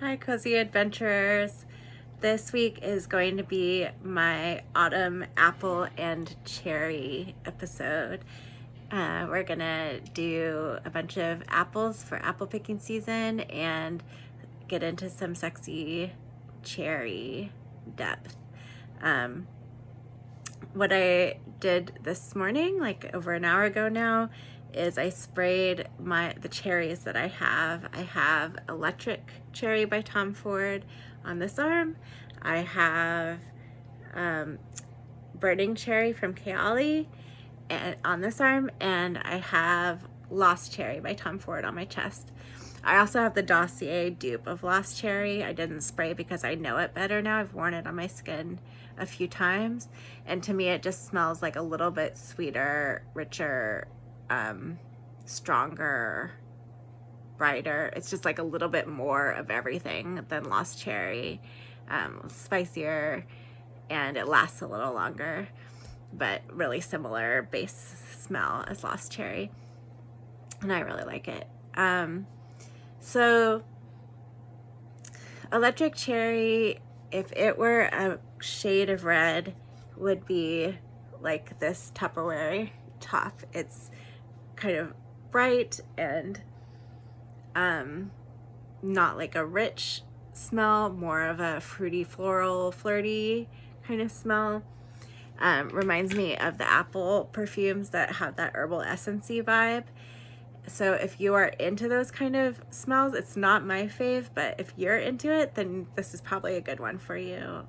Hi, Cozy Adventurers. This week is going to be my autumn apple and cherry episode. We're gonna do a bunch of apples for apple picking season and get into some sexy cherry depth. What I did this morning, like over an hour ago now, is I sprayed the cherries that I have. I have Electric Cherry by Tom Ford on this arm. I have Burning Cherry from Kayali on this arm, and I have Lost Cherry by Tom Ford on my chest. I also have the Dossier dupe of Lost Cherry. I didn't spray because I know it better now. I've worn it on my skin a few times, and to me it just smells like a little bit sweeter, richer, stronger, brighter. It's just like a little bit more of everything than Lost Cherry. Spicier, and it lasts a little longer, but really similar base smell as Lost Cherry, and I really like it. So Electric Cherry, if it were a shade of red, would be like this Tupperware top. It's kind of bright and not like a rich smell, more of a fruity, floral, flirty kind of smell. Reminds me of the apple perfumes that have that herbal essency vibe. So if you are into those kind of smells, it's not my fave, but if you're into it, then this is probably a good one for you.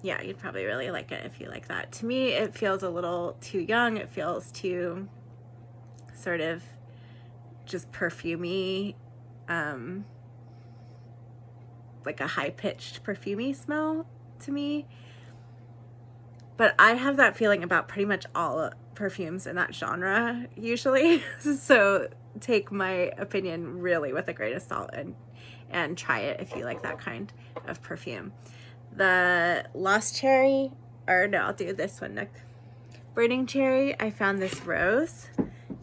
Yeah, you'd probably really like it if you like that. To me, it feels a little too young. It feels too sort of just perfumey, like a high-pitched perfumey smell to me. But I have that feeling about pretty much all perfumes in that genre usually. So take my opinion really with a grain of salt and try it if you like that kind of perfume. The Lost Cherry, or no, I'll do this one next. Burning Cherry, I found this rose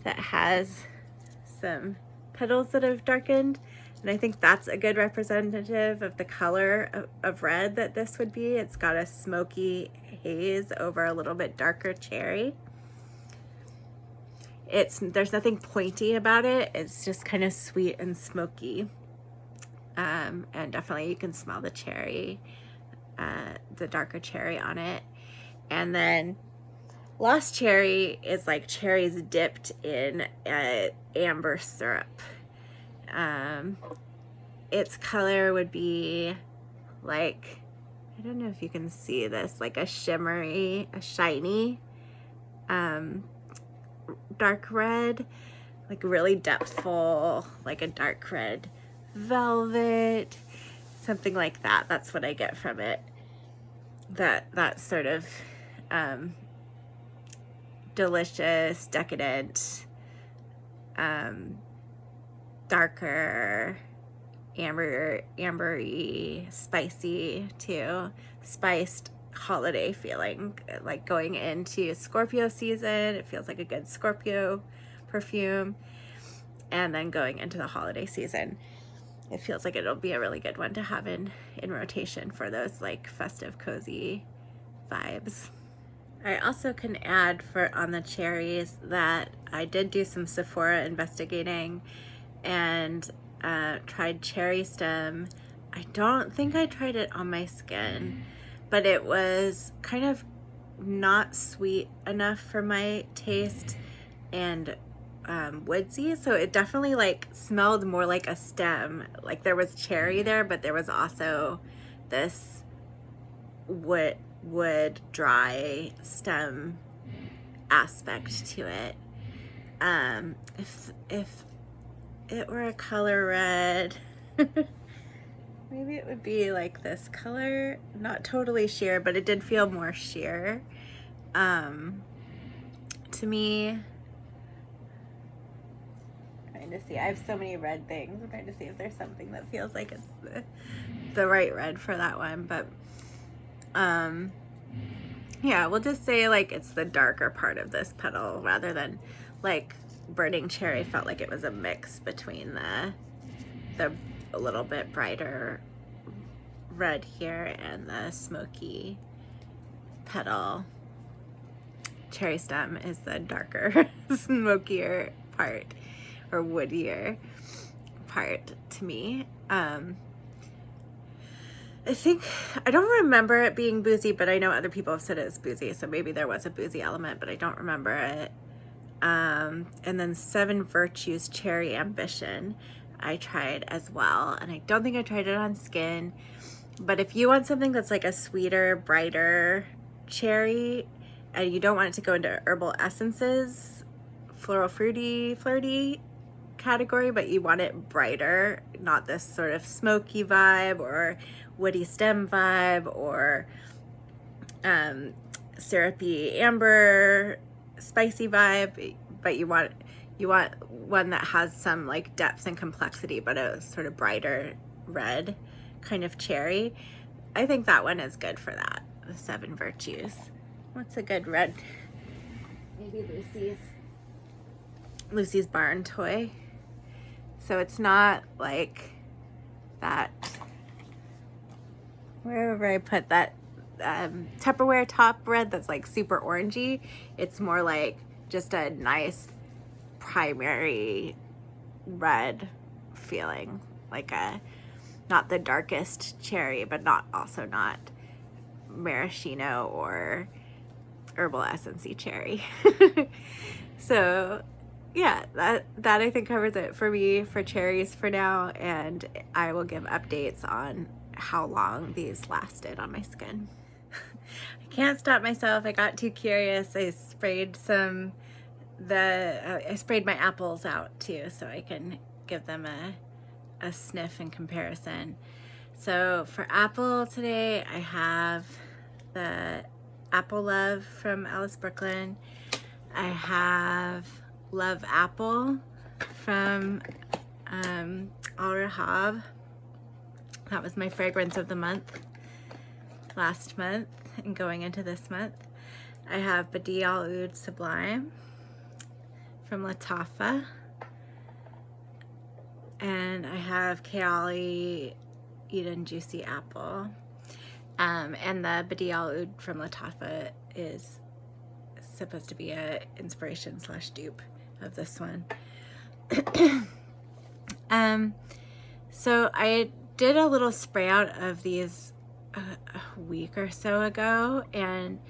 that has some petals that have darkened, and I think that's a good representative of the color of red that this would be. It's got a smoky haze over a little bit darker cherry. There's nothing pointy about it. It's just kind of sweet and smoky. And definitely you can smell the cherry, the darker cherry on it. And then Lost Cherry is like cherries dipped in amber syrup. Its color would be like, I don't know if you can see this, like a shimmery, a shiny, dark red, like really depthful, like a dark red velvet, something like that. That's what I get from it. That sort of delicious, decadent, darker, ambery, spicy too, spiced holiday feeling, like going into Scorpio season. It feels like a good Scorpio perfume, and then going into the holiday season, it feels like it'll be a really good one to have in rotation for those like festive, cozy vibes. I also can add on the cherries that I did do some Sephora investigating and tried Cherry Stem. I don't think I tried it on my skin, but it was kind of not sweet enough for my taste and woodsy, so it definitely like smelled more like a stem. Like there was cherry there, but there was also this wood dry stem aspect to it. If it were a color red, maybe it would be like this color, not totally sheer, but it did feel more sheer to me. Trying to see, I have so many red things. I'm trying to see if there's something that feels like it's the right red for that one, but yeah, we'll just say like it's the darker part of this petal rather than like Burning Cherry felt like it was a mix between the the a little bit brighter red here and the smoky petal. Cherry stem is the darker, smokier part, or woodier part to me. I think, I don't remember it being boozy, but I know other people have said it's boozy, so maybe there was a boozy element, but I don't remember it. And then Seven Virtues Cherry Ambition I tried as well, and I don't think I tried it on skin, but if you want something that's like a sweeter, brighter cherry, and you don't want it to go into herbal essences, floral, fruity, flirty category, but you want it brighter, not this sort of smoky vibe or woody stem vibe or syrupy amber spicy vibe, but you want one that has some like depth and complexity, but a sort of brighter red kind of cherry. I think that one is good for that, the Seven Virtues. What's a good red? Maybe Lucy's Barn Toy. So it's not like that, wherever I put that Tupperware top red that's like super orangey. It's more like just a nice primary red feeling, like a, not the darkest cherry, but also not maraschino or herbal essency cherry. So yeah, that I think covers it for me for cherries for now, and I will give updates on how long these lasted on my skin. I can't stop myself. I got too curious. I sprayed I sprayed my apples out too, so I can give them a sniff in comparison. So for apple today, I have the Apple Love from Alice Brooklyn. I have Love Apple from Al Rahab. That was my fragrance of the month last month and going into this month. I have Badi Al Oud Sublime from Lattafa. And I have Kayali Eden Juicy Apple. And the Badi Al Oud from Lattafa is supposed to be a inspiration / dupe of this one. So I did a little spray out of these a week or so ago, and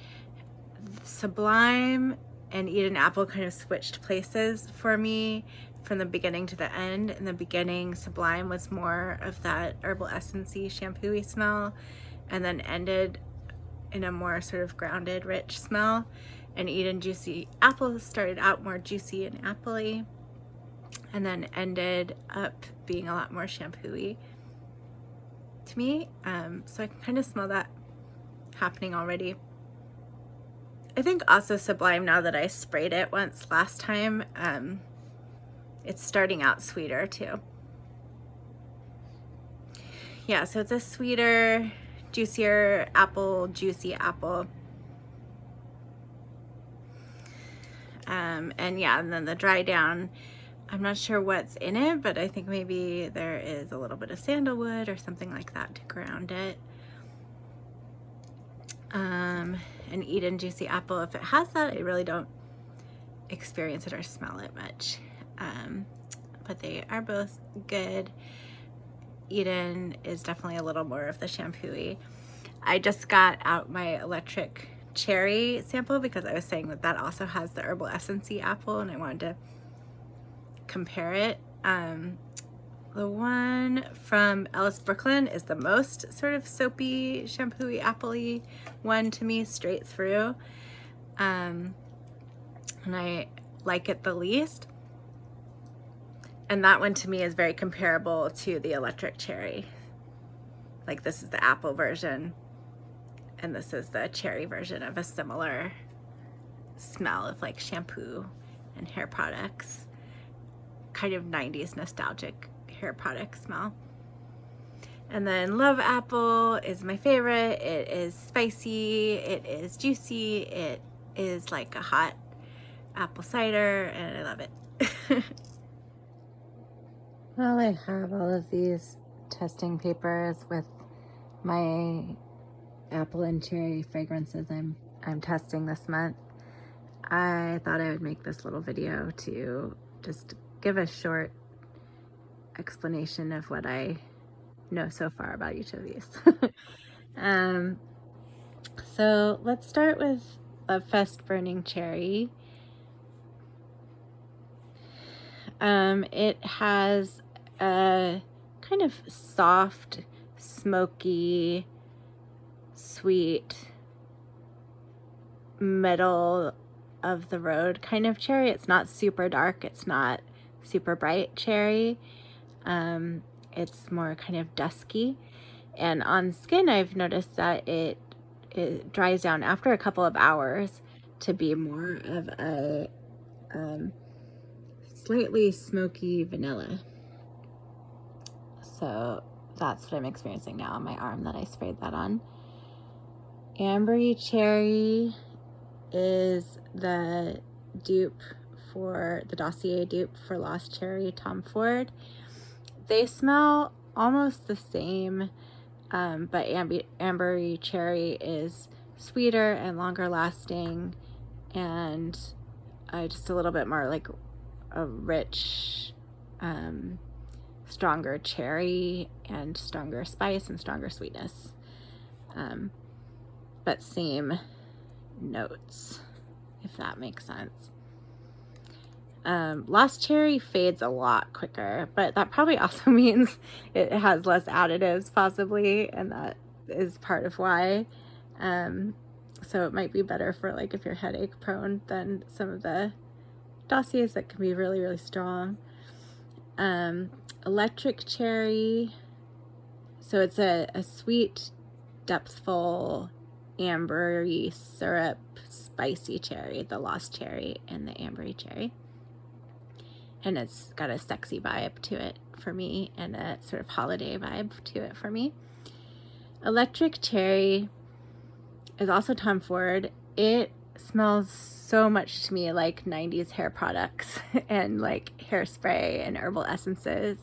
Sublime and Eden Apple kind of switched places for me from the beginning to the end. In the beginning, Sublime was more of that herbal essency shampoo-y smell, and then ended in a more sort of grounded, rich smell. And Eden Juicy Apple started out more juicy and apple-y, and then ended up being a lot more shampoo-y to me. So I can kind of smell that happening already. I think also Sublime, now that I sprayed it once last time, it's starting out sweeter too. Yeah, so it's a sweeter, juicier apple, juicy apple. And yeah, and then the dry down, I'm not sure what's in it, but I think maybe there is a little bit of sandalwood or something like that to ground it. And Eden Juicy Apple, if it has that, I really don't experience it or smell it much. But they are both good. Eden is definitely a little more of the shampoo-y. I just got out my electric cherry sample because I was saying that also has the herbal essency apple, and I wanted to compare it. The one from Alice Brooklyn is the most sort of soapy, shampoo-y, apple-y one to me, straight through. And I like it the least. And that one to me is very comparable to the electric cherry. Like, this is the apple version, and this is the cherry version of a similar smell of like shampoo and hair products. Kind of 90s nostalgic hair product smell. And then Love Apple is my favorite. It is spicy, it is juicy, it is like a hot apple cider, and I love it. Well, I have all of these testing papers with my apple and cherry fragrances I'm testing this month. I thought I would make this little video to just give a short explanation of what I know so far about each of these. So let's start with Love Fest Burning Cherry. It has a kind of soft, smoky, sweet, middle of the road kind of cherry. It's not super dark. It's not super bright cherry. It's more kind of dusky. And on skin, I've noticed that it dries down after a couple of hours to be more of a slightly smoky vanilla. So that's what I'm experiencing now on my arm that I sprayed that on. Ambery Cherry is the dupe for the Dossier dupe for Lost Cherry Tom Ford. They smell almost the same, but Ambery Cherry is sweeter and longer lasting, and just a little bit more like a rich, stronger cherry and stronger spice and stronger sweetness, but same notes, if that makes sense. Lost Cherry fades a lot quicker, but that probably also means it has less additives possibly, and that is part of why. So it might be better for like if you're headache prone than some of the Dossiers that can be really, really strong. Electric Cherry, so it's a sweet, depthful, ambery syrup, spicy cherry, the Lost Cherry and the Ambery Cherry. And it's got a sexy vibe to it for me and a sort of holiday vibe to it for me. Electric Cherry is also Tom Ford. It smells so much to me like 90s hair products and like hairspray and herbal essences,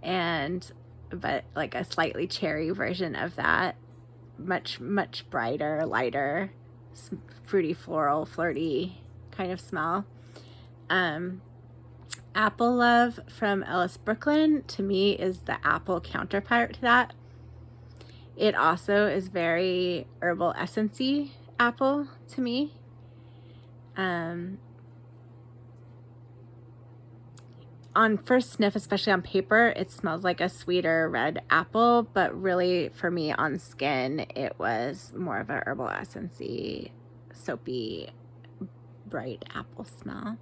but like a slightly cherry version of that. Much, much brighter, lighter, fruity, floral, flirty kind of smell. Apple Love from Ellis Brooklyn, to me, is the apple counterpart to that. It also is very herbal essency apple to me. On first sniff, especially on paper, it smells like a sweeter red apple, but really for me on skin, it was more of a herbal essency, soapy, bright apple smell.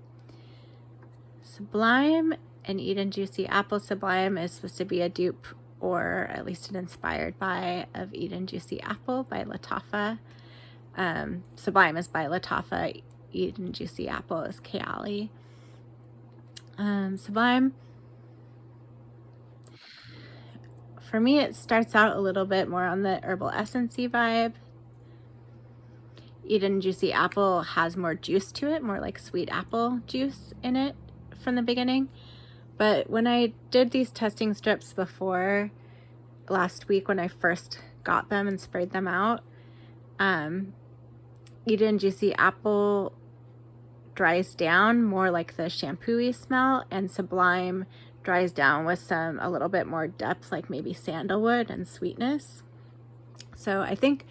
Sublime and Eden Juicy Apple. Sublime is supposed to be a dupe, or at least an inspired by, of Eden Juicy Apple by Lattafa. Sublime is by Lattafa. Eden Juicy Apple is Kayali. Sublime, for me, it starts out a little bit more on the herbal essency vibe. Eden Juicy Apple has more juice to it, more like sweet apple juice in it from the beginning. But when I did these testing strips before last week, when I first got them and sprayed them out, Eden Juicy Apple dries down more like the shampoo-y smell, and Sublime dries down with a little bit more depth, like maybe sandalwood and sweetness. So I think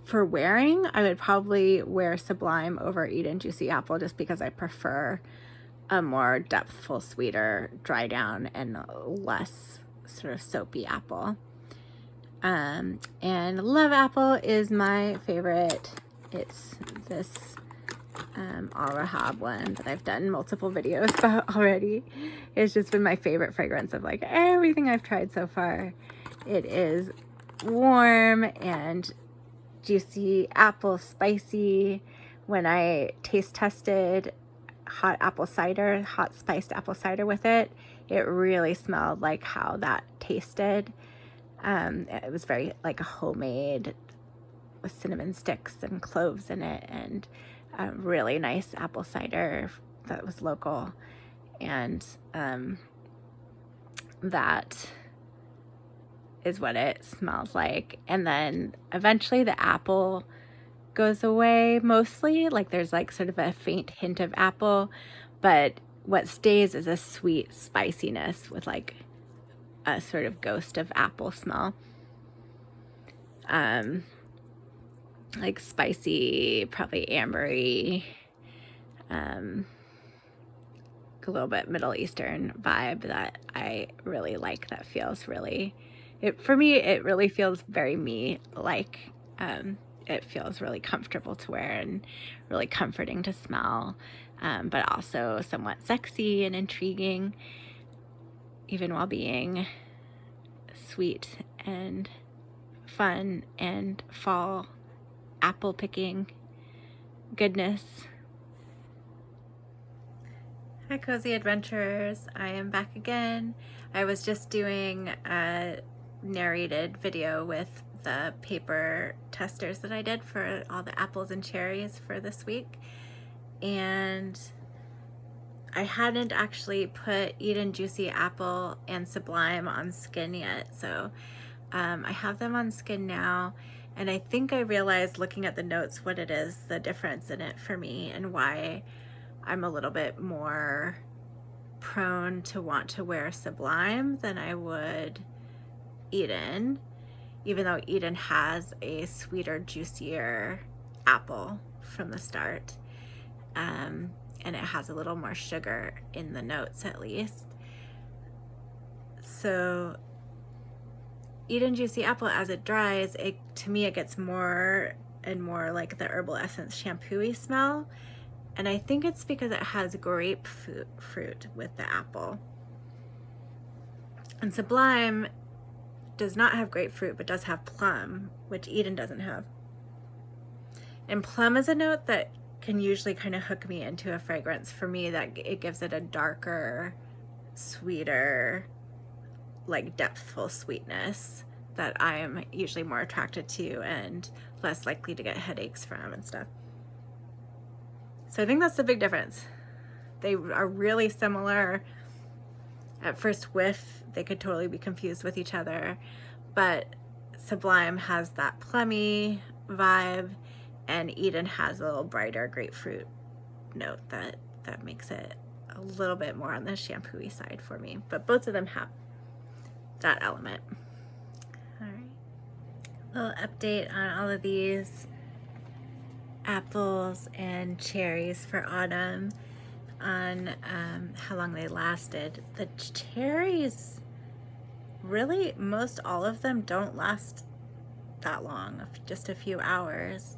for wearing, I would probably wear Sublime over Eden Juicy Apple just because I prefer a more depthful, sweeter, dry down, and less sort of soapy apple. And Love Apple is my favorite. It's this Al Rahab one that I've done multiple videos about already. It's just been my favorite fragrance of like everything I've tried so far. It is warm and juicy, apple spicy. When I taste tested hot spiced apple cider with it, it really smelled like how that tasted. It was very like a homemade with cinnamon sticks and cloves in it, and really nice apple cider that was local. And that is what it smells like. And then eventually the apple goes away mostly. Like there's like sort of a faint hint of apple, but what stays is a sweet spiciness with like a sort of ghost of apple smell. Like spicy, probably ambery, a little bit Middle Eastern vibe that I really like. That feels really, for me, it really feels very me, like it feels really comfortable to wear and really comforting to smell, but also somewhat sexy and intriguing, even while being sweet and fun and fall apple picking goodness. Hi Cozy Adventurers, I am back again. I was just doing a narrated video with the paper testers that I did for all the apples and cherries for this week, and I hadn't actually put Eden Juicy Apple and Sublime on skin yet, so I have them on skin now. And I think I realized looking at the notes what it is, the difference in it for me, and why I'm a little bit more prone to want to wear Sublime than I would Eden, even though Eden has a sweeter, juicier apple from the start. And it has a little more sugar in the notes at least. So Eden Juicy Apple, as it dries, to me it gets more and more like the Herbal Essence shampoo-y smell, and I think it's because it has grapefruit with the apple. And Sublime does not have grapefruit but does have plum, which Eden doesn't have. And plum is a note that can usually kind of hook me into a fragrance for me, that it gives it a darker, sweeter, like depthful sweetness that I am usually more attracted to and less likely to get headaches from and stuff. So I think that's the big difference. They are really similar. At first whiff, they could totally be confused with each other, but Sublime has that plummy vibe and Eden has a little brighter grapefruit note that makes it a little bit more on the shampoo-y side for me, but both of them have that element. All right, little update on all of these apples and cherries for autumn, on how long they lasted. The cherries, really most all of them don't last that long, just a few hours.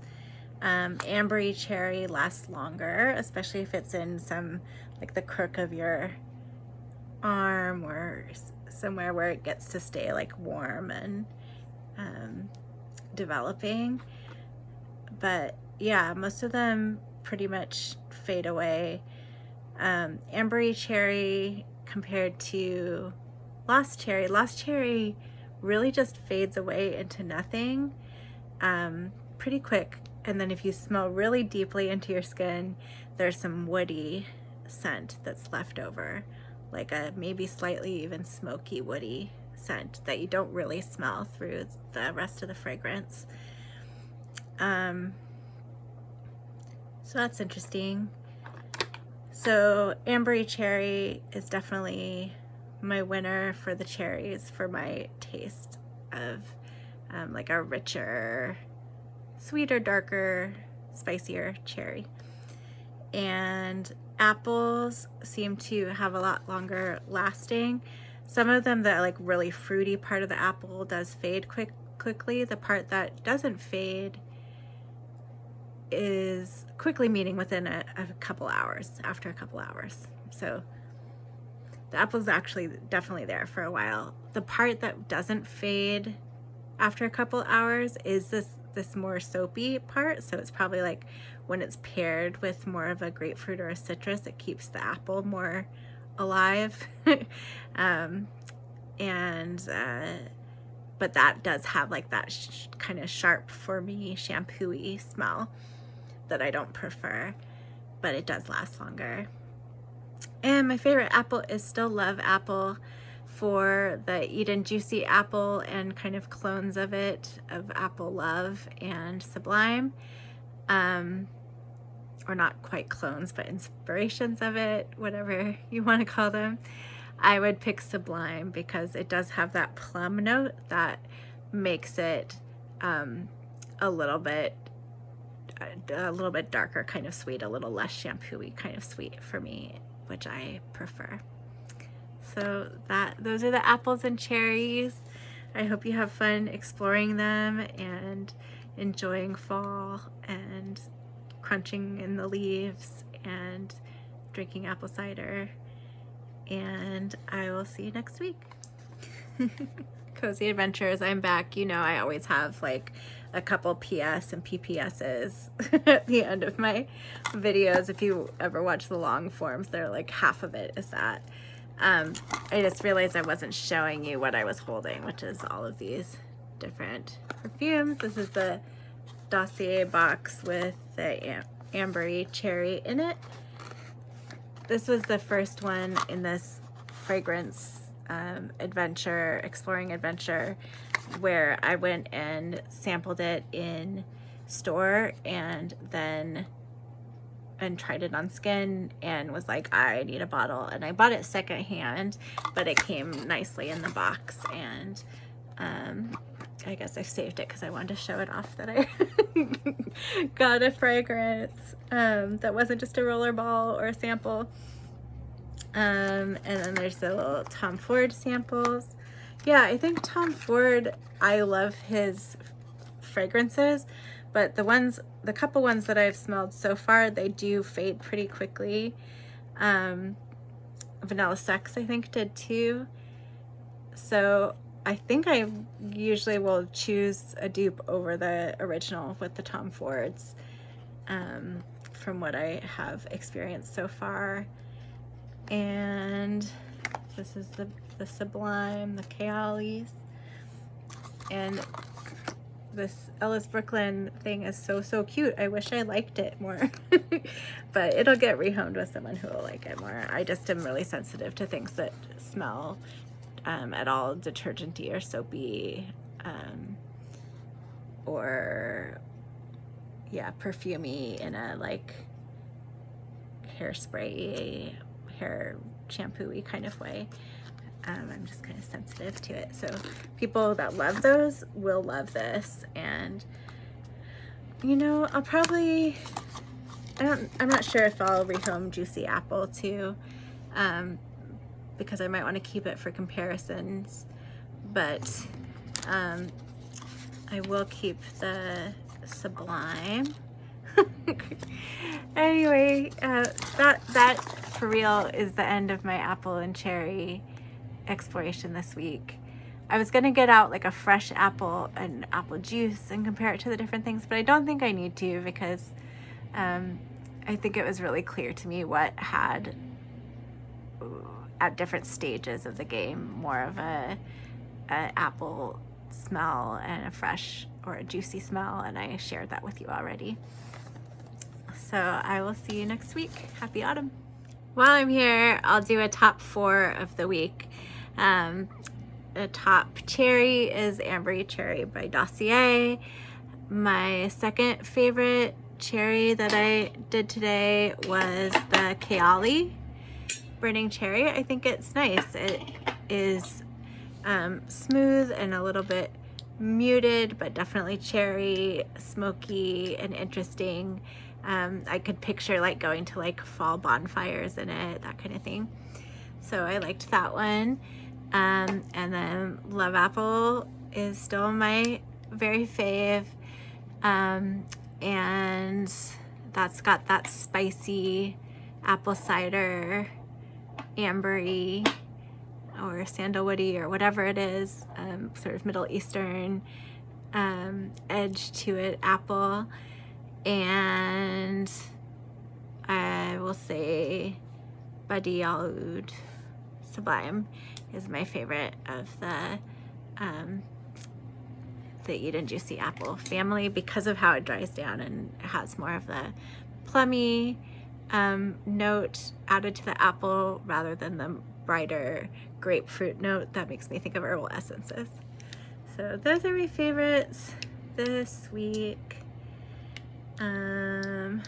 Ambery cherry lasts longer, especially if it's in some, like the crook of your arm or somewhere where it gets to stay like warm and developing. But yeah, most of them pretty much fade away. Ambery cherry compared to Lost Cherry really just fades away into nothing pretty quick. And then if you smell really deeply into your skin, there's some woody scent that's left over, like a maybe slightly even smoky woody scent that you don't really smell through the rest of the fragrance. So that's interesting. So Ambery cherry is definitely my winner for the cherries for my taste of like a richer, sweeter, darker, spicier cherry. And apples seem to have a lot longer lasting. Some of them, the like really fruity part of the apple does fade quickly. The part that doesn't fade is quickly, meaning within a couple hours, after a couple hours. So the apple's actually definitely there for a while. The part that doesn't fade after a couple hours is this more soapy part. So it's probably like when it's paired with more of a grapefruit or a citrus, it keeps the apple more alive. But that does have like that kind of sharp, for me, shampoo-y smell that I don't prefer, but it does last longer. And my favorite apple is still Love Apple for the Eden Juicy Apple and kind of clones of it, of Apple Love and Sublime. Or not quite clones, but inspirations of it, whatever you want to call them. I would pick Sublime because it does have that plum note that makes it a little bit darker kind of sweet, a little less shampoo-y kind of sweet for me, which I prefer. So those are the apples and cherries. I hope you have fun exploring them and enjoying fall and crunching in the leaves and drinking apple cider. And I will see you next week. Cozy Adventures, I'm back. You know, I always have like a couple PS and PPSs at the end of my videos. If you ever watch the long forms, they're like half of it is that. I just realized I wasn't showing you what I was holding, which is all of these different perfumes. This is the Dossier box with the ambery cherry in it. This was the first one in this fragrance exploring adventure, where I went and sampled it in store and tried it on skin and was like, I need a bottle. And I bought it secondhand, but it came nicely in the box, and I guess I saved it because I wanted to show it off that I got a fragrance that wasn't just a roller ball or a sample. And then there's the little Tom Ford samples. Yeah, I think Tom Ford, I love his fragrances, but the couple ones that I've smelled so far, they do fade pretty quickly. Vanilla Sex, I think, did too. So I think I usually will choose a dupe over the original with the Tom Fords, from what I have experienced so far. And this is the Sublime, the Kayali's, and this Ellis Brooklyn thing is so cute. I wish I liked it more, but it'll get rehomed with someone who will like it more. I just am really sensitive to things that smell at all detergent-y or soapy, or yeah, perfumey in a like hairspray, hair shampoo-y kind of way. I'm just kind of sensitive to it. So people that love those will love this. And you know, I'll probably, I'm not sure if I'll rehome Juicy Apple too, because I might want to keep it for comparisons, but I will keep the Sublime. Anyway, that for real is the end of my apple and cherry exploration this week. I was gonna get out like a fresh apple and apple juice and compare it to the different things, but I don't think I need to, because I think it was really clear to me what had at different stages of the game more of a apple smell and a fresh or a juicy smell, and I shared that with you already. So I will see you next week. Happy autumn. While I'm here, I'll do a top 4 of the week. The top cherry is Ambery Cherry by Dossier. My second favorite cherry that I did today was the Kayali Burning Cherry. I think it's nice. It is smooth and a little bit muted, but definitely cherry, smoky, and interesting. I could picture like going to like fall bonfires in it, that kind of thing. So I liked that one. And then Love Apple is still my very fave. And that's got that spicy apple cider, ambery, or sandalwoody, or whatever it is, sort of Middle Eastern edge to it, apple. And I will say Badi Al Oud Sublime is my favorite of the Eden Juicy Apple family, because of how it dries down and it has more of the plummy note added to the apple rather than the brighter grapefruit note that makes me think of herbal essences. So those are my favorites this week. I'm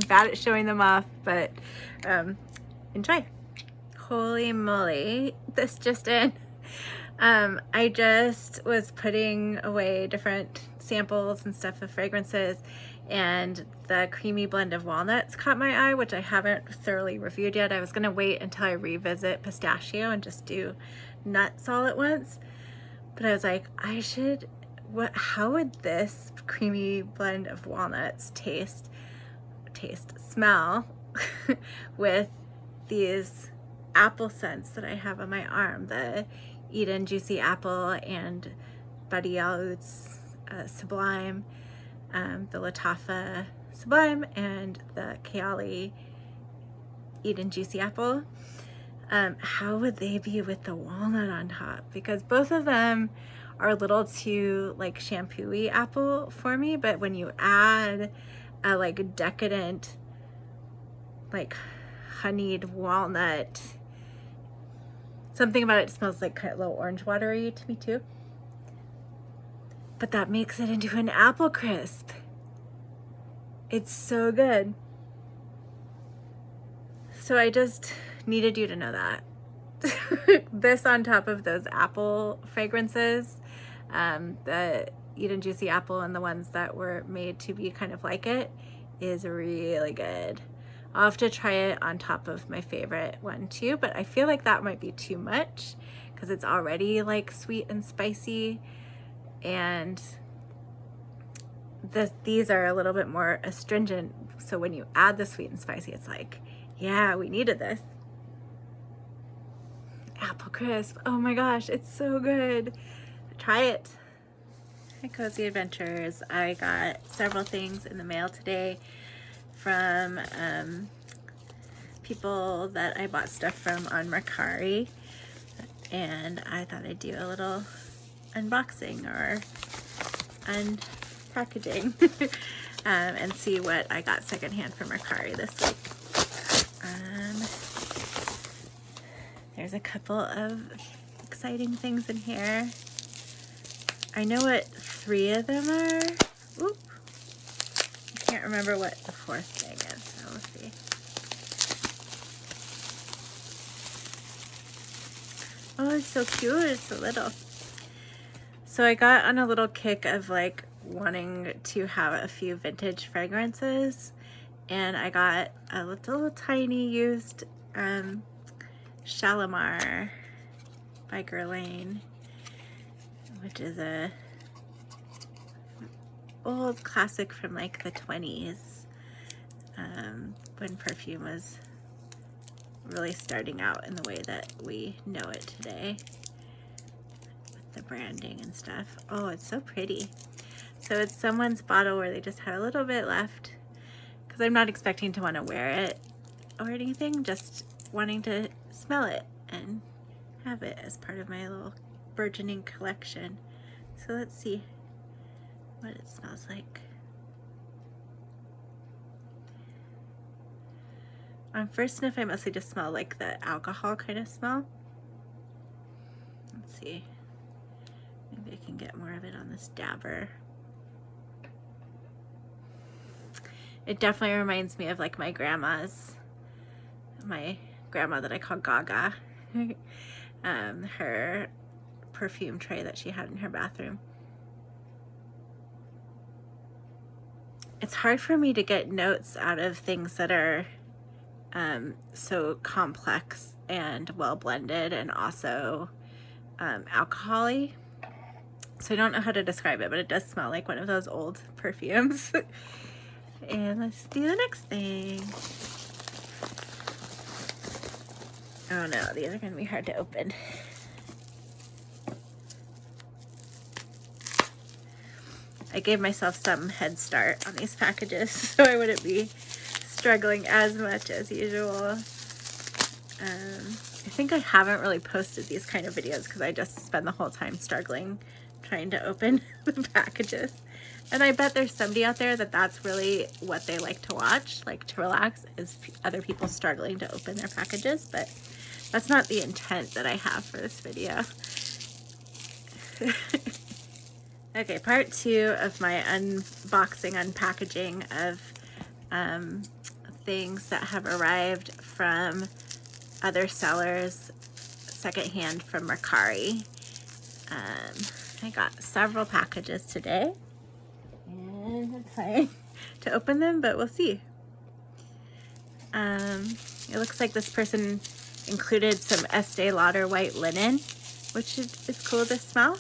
bad at showing them off, but enjoy. Holy moly, this just in. I just was putting away different samples and stuff of fragrances, and the creamy blend of walnuts caught my eye, which I haven't thoroughly reviewed yet. I was gonna wait until I revisit pistachio and just do nuts all at once, but I was like, how would this creamy blend of walnuts smell with these apple scents that I have on my arm, the Eden Juicy Apple and Buddy Alut's Sublime, the Lattafa Sublime, and the Kayali Eden Juicy Apple. How would they be with the walnut on top? Because both of them are a little too like shampoo-y apple for me, but when you add a like decadent, like honeyed walnut, something about it smells like kind of a little orange watery to me too. But that makes it into an apple crisp. It's so good. So I just needed you to know that. This on top of those apple fragrances, the Eden Juicy Apple and the ones that were made to be kind of like it, is really good. I'll have to try it on top of my favorite one too, but I feel like that might be too much because it's already like sweet and spicy, and these are a little bit more astringent, so when you add the sweet and spicy, it's like, yeah, we needed this. Apple crisp, oh my gosh, it's so good. Try it. Hi Cozy Adventures. I got several things in the mail today from people that I bought stuff from on Mercari, and I thought I'd do a little unboxing or unpackaging and see what I got secondhand from Mercari this week. There's a couple of exciting things in here. I know what 3 of them are. Oop. I can't remember what the 4th thing is, so we'll see. Oh, it's so cute, it's so little. So I got on a little kick of like wanting to have a few vintage fragrances, and I got a little tiny used Shalimar by Guerlain, which is a old classic from like the 20s, when perfume was really starting out in the way that we know it today with the branding and stuff. Oh, it's so pretty. So it's someone's bottle where they just had a little bit left, because I'm not expecting to want to wear it or anything, just wanting to smell it and have it as part of my little burgeoning collection. So let's see what it smells like. On first sniff, I mostly just smell like the alcohol kind of smell. Let's see. Maybe I can get more of it on this dabber. It definitely reminds me of like my grandma that I call Gaga. Her perfume tray that she had in her bathroom. It's hard for me to get notes out of things that are so complex and well blended and also alcohol-y. So I don't know how to describe it, but it does smell like one of those old perfumes. And let's do the next thing. Oh no, these are gonna be hard to open. I gave myself some head start on these packages so I wouldn't be struggling as much as usual. I think I haven't really posted these kind of videos because I just spend the whole time struggling trying to open the packages. And I bet there's somebody out there that that's really what they like to watch, like to relax, is other people struggling to open their packages, but that's not the intent that I have for this video. Okay, part 2 of my unboxing, unpackaging of things that have arrived from other sellers, secondhand from Mercari. I got several packages today, and I'm trying to open them, but we'll see. It looks like this person included some Estee Lauder white linen, which is cool to smell.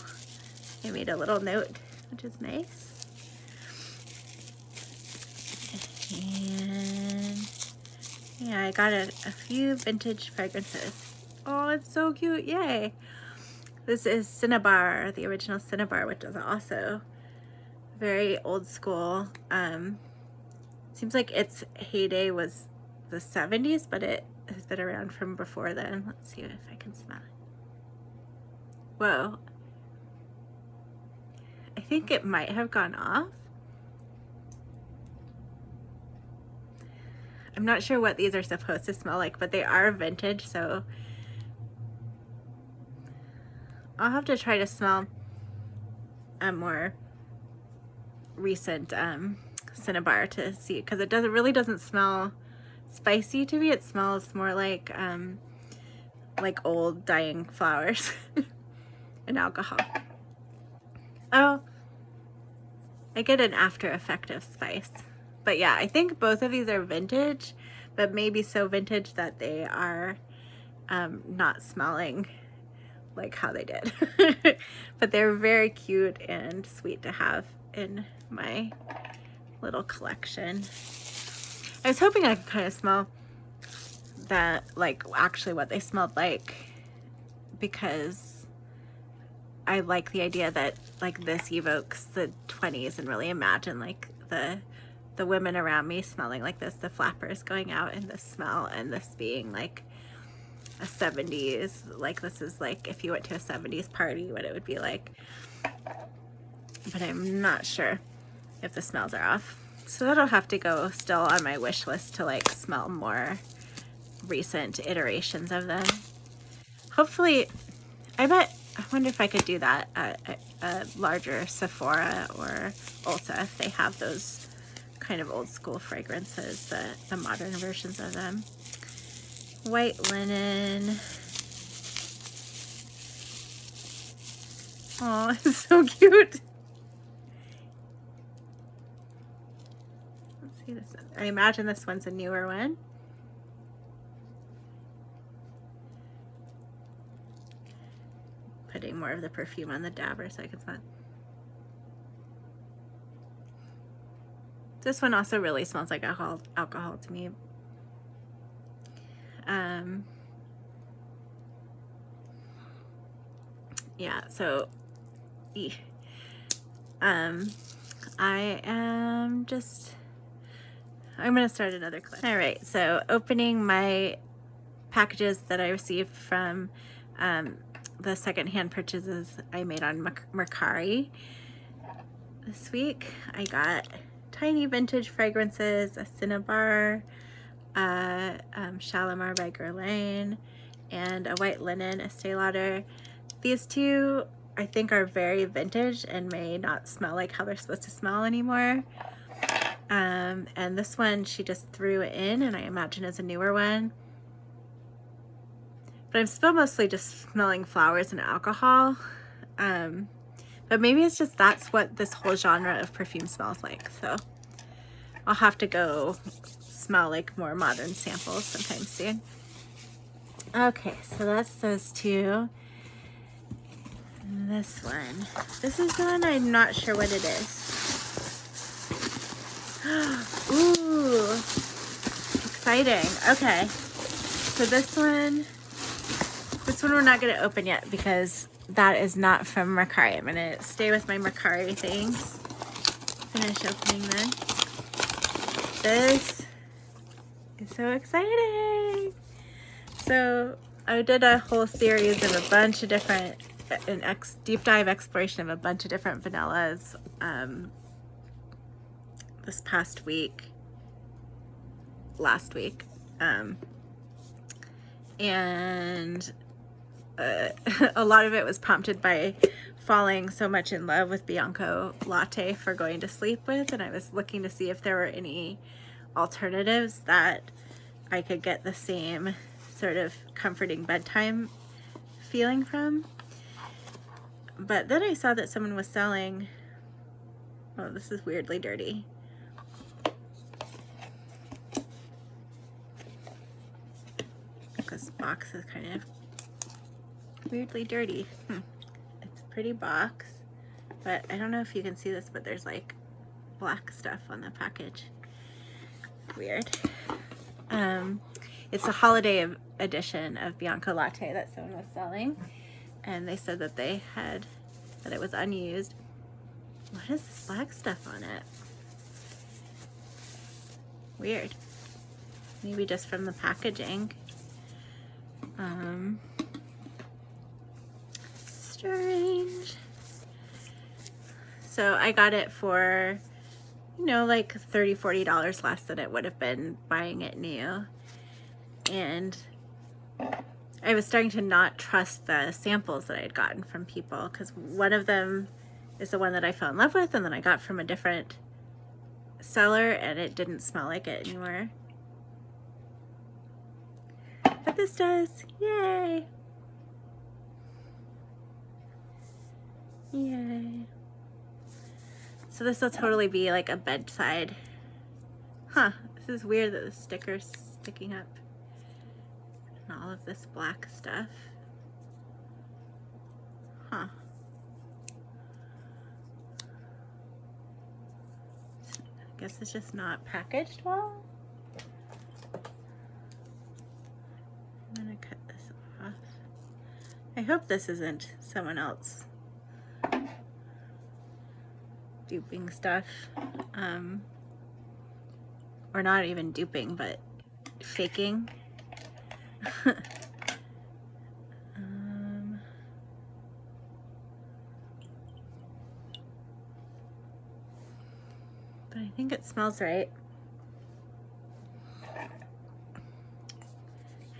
I made a little note, which is nice. And yeah, I got a few vintage fragrances. Oh, it's so cute, yay! This is Cinnabar, the original Cinnabar, which is also very old school. Seems like its heyday was the 70s, but it has been around from before then. Let's see if I can smell it. Whoa. I think it might have gone off. I'm not sure what these are supposed to smell like, but they are vintage, so I'll have to try to smell a more recent Cinnabar to see, because it really doesn't smell spicy to me. It smells more like old dying flowers and alcohol. Oh, I get an after effect of spice. But yeah, I think both of these are vintage, but maybe so vintage that they are not smelling like how they did. But they're very cute and sweet to have in my little collection. I was hoping I could kind of smell that, like actually what they smelled like, because I like the idea that like this evokes the 20s, and really imagine like the women around me smelling like this, the flappers going out in this smell, and this being like a 70s, like this is like if you went to a 70s party, what it would be like. But I'm not sure if the smells are off. So that'll have to go still on my wish list to like smell more recent iterations of them. Hopefully, I wonder if I could do that at a larger Sephora or Ulta if they have those kind of old school fragrances, the modern versions of them. White linen. Oh, it's so cute. Let's see this. I imagine this one's a newer one. Putting more of the perfume on the dabber so I can smell it. This one also really smells like alcohol to me. Yeah, so I'm gonna start another clip. All right, so opening my packages that I received from the secondhand purchases I made on Mercari this week. I got tiny vintage fragrances, a Cinnabar, Shalimar by Guerlain, and a white linen Estee Lauder. These two I think are very vintage and may not smell like how they're supposed to smell anymore. And this one she just threw in, and I imagine is a newer one. But I'm still mostly just smelling flowers and alcohol. But maybe it's just that's what this whole genre of perfume smells like. So I'll have to go smell like more modern samples sometime soon. Okay, so that's those two. And this one. This is the one I'm not sure what it is. Ooh, exciting. Okay, so this one we're not going to open yet because that is not from Mercari. I'm going to stay with my Mercari things. Finish opening then. This is so exciting. So I did a whole series of a bunch of different, deep dive exploration of a bunch of different vanillas this past week, last week, and a lot of it was prompted by falling so much in love with Bianco Latte for going to sleep with, and I was looking to see if there were any alternatives that I could get the same sort of comforting bedtime feeling from. But then I saw that someone was selling, oh, this is weirdly dirty. This box is kind of weirdly dirty. It's a pretty box, but I don't know if you can see this, but there's like black stuff on the package. Weird. It's a holiday edition of Bianco Latte that someone was selling, and they said that they had, that it was unused. What is this black stuff on it? Weird. Maybe just from the packaging. Strange. So I got it for, you know, like $30–40 less than it would have been buying it new. And I was starting to not trust the samples that I had gotten from people, because one of them is the one that I fell in love with, and then I got from a different seller, and it didn't smell like it anymore. But this does. Yay! Yay. So this will totally be like a bedside. Huh, this is weird that the sticker's sticking up. And all of this black stuff. Huh. I guess it's just not packaged well. I'm gonna cut this off. I hope this isn't someone else duping stuff. Or not even duping, but faking. But I think it smells right.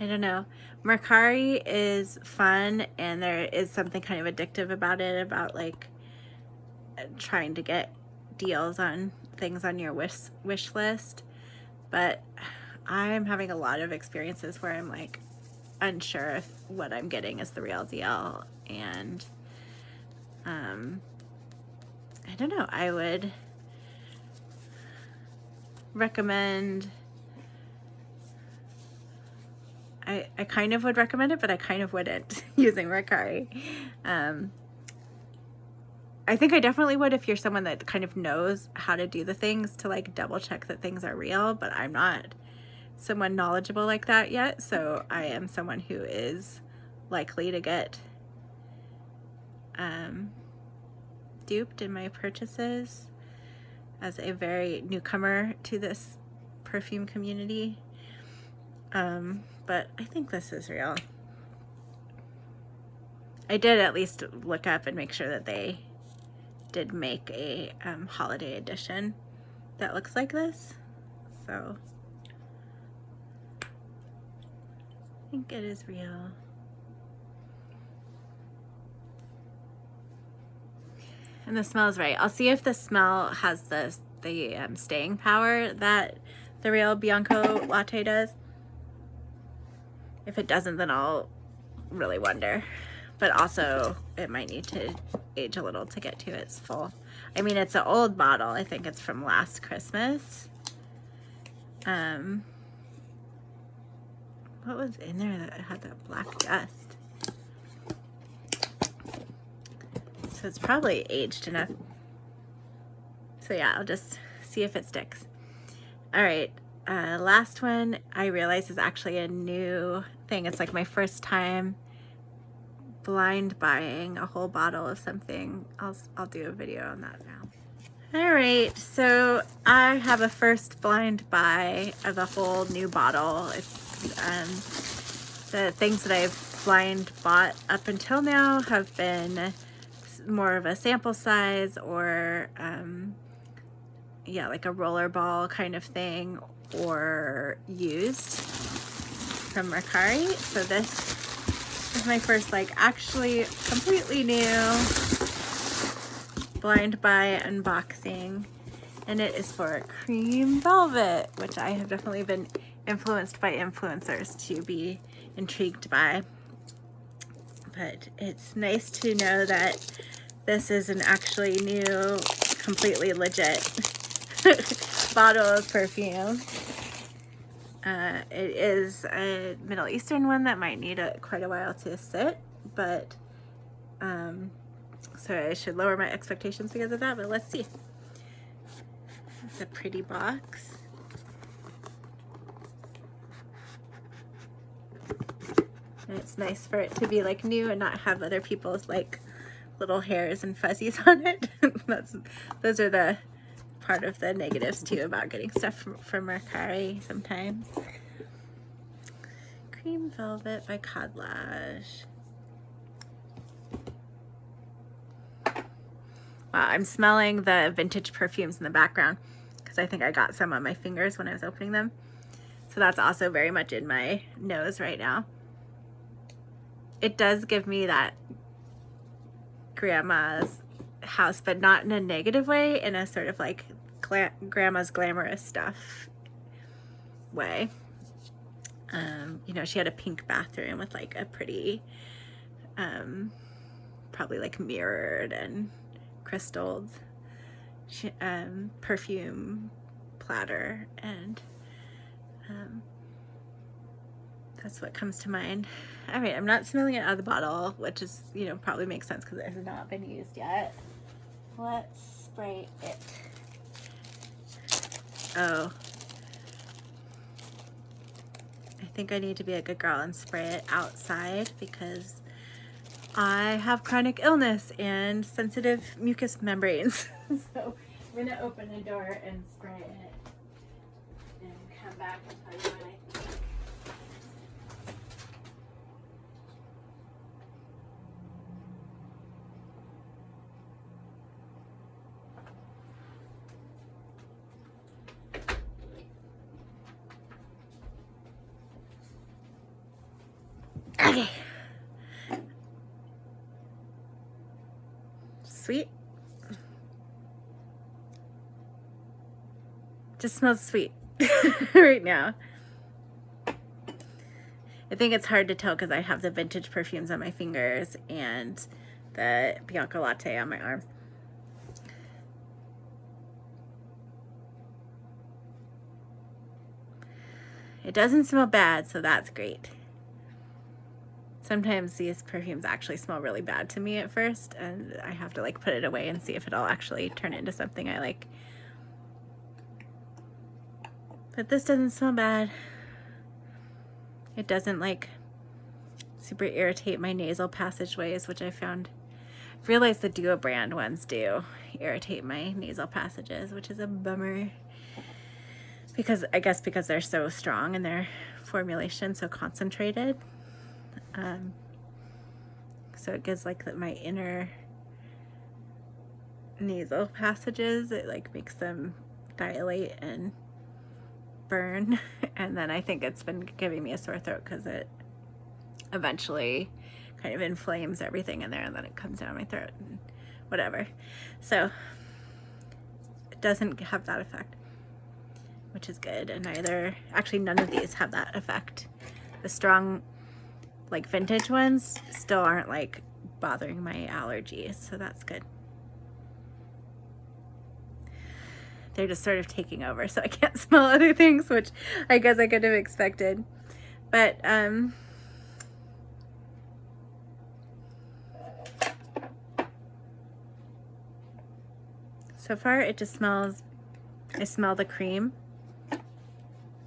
I don't know. Mercari is fun, and there is something kind of addictive about it, about like trying to get deals on things on your wish list. But I'm having a lot of experiences where I'm like unsure if what I'm getting is the real deal, and I don't know. I would recommend, I kind of would recommend it, but I kind of wouldn't using Mercari. I think I definitely would if you're someone that kind of knows how to do the things to like double check that things are real, but I'm not someone knowledgeable like that yet, so I am someone who is likely to get duped in my purchases as a very newcomer to this perfume community. But I think this is real. I did at least look up and make sure that they did make a holiday edition that looks like this, so I think it is real. And the smell is right. I'll see if the smell has the staying power that the real Bianco Latte does. If it doesn't, then I'll really wonder. But also, it might need to age a little to get to its full. I mean, it's an old bottle. I think it's from last Christmas. What was in there that had that black dust? So it's probably aged enough. So yeah, I'll just see if it sticks. All right, last one I realized is actually a new thing. It's like my first time blind buying a whole bottle of something. I'll do a video on that now. All right, so I have a first blind buy of a whole new bottle. It's the things that I've blind bought up until now have been more of a sample size or yeah, like a rollerball kind of thing, or used from Mercari. So this is my first like actually completely new Blind Buy unboxing, and it is for Cream Velvet, which I have definitely been influenced by influencers to be intrigued by. But it's nice to know that this is an actually new, completely legit bottle of perfume. It is a Middle Eastern one that might need quite a while to sit, but so I should lower my expectations because of that, but let's see. It's a pretty box. And it's nice for it to be like new and not have other people's like little hairs and fuzzies on it. Those are the part of the negatives too about getting stuff from Mercari sometimes. Cream Velvet by Codlage. Wow, I'm smelling the vintage perfumes in the background because I think I got some on my fingers when I was opening them. So that's also very much in my nose right now. It does give me that grandma's house, but not in a negative way, in a sort of like grandma's glamorous stuff way. You know, she had a pink bathroom with like a pretty, probably like mirrored and crystalled perfume platter, and that's what comes to mind. All right, I'm not smelling it out of the bottle, which is, you know, probably makes sense because it has not been used yet. Let's spray it. Oh, I think I need to be a good girl and spray it outside because I have chronic illness and sensitive mucous membranes. So I'm gonna open the door and spray it and come back and tell you what I think. Okay. Sweet. Just smells sweet right now. I think it's hard to tell because I have the vintage perfumes on my fingers and the Bianca Latte on my arm. It doesn't smell bad, so that's great. Sometimes these perfumes actually smell really bad to me at first, and I have to like put it away and see if it'll actually turn into something I like. But this doesn't smell bad. It doesn't like super irritate my nasal passageways, which I found, I've realized the Duo brand ones do irritate my nasal passages, which is a bummer. Because I guess because they're so strong and their formulation so concentrated. So it gives like my inner nasal passages, it like makes them dilate and burn. And then I think it's been giving me a sore throat because it eventually kind of inflames everything in there and then it comes down my throat and whatever. So it doesn't have that effect, which is good. And actually none of these have that effect. The strong like vintage ones still aren't like bothering my allergies, so that's good. They're just sort of taking over, so I can't smell other things, which I guess I could have expected. But so far it just smells, I smell the cream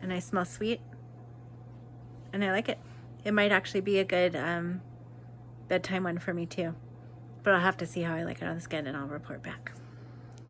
and I smell sweet and I like it. It might actually be a good bedtime one for me too, but I'll have to see how I like it on the skin and I'll report back.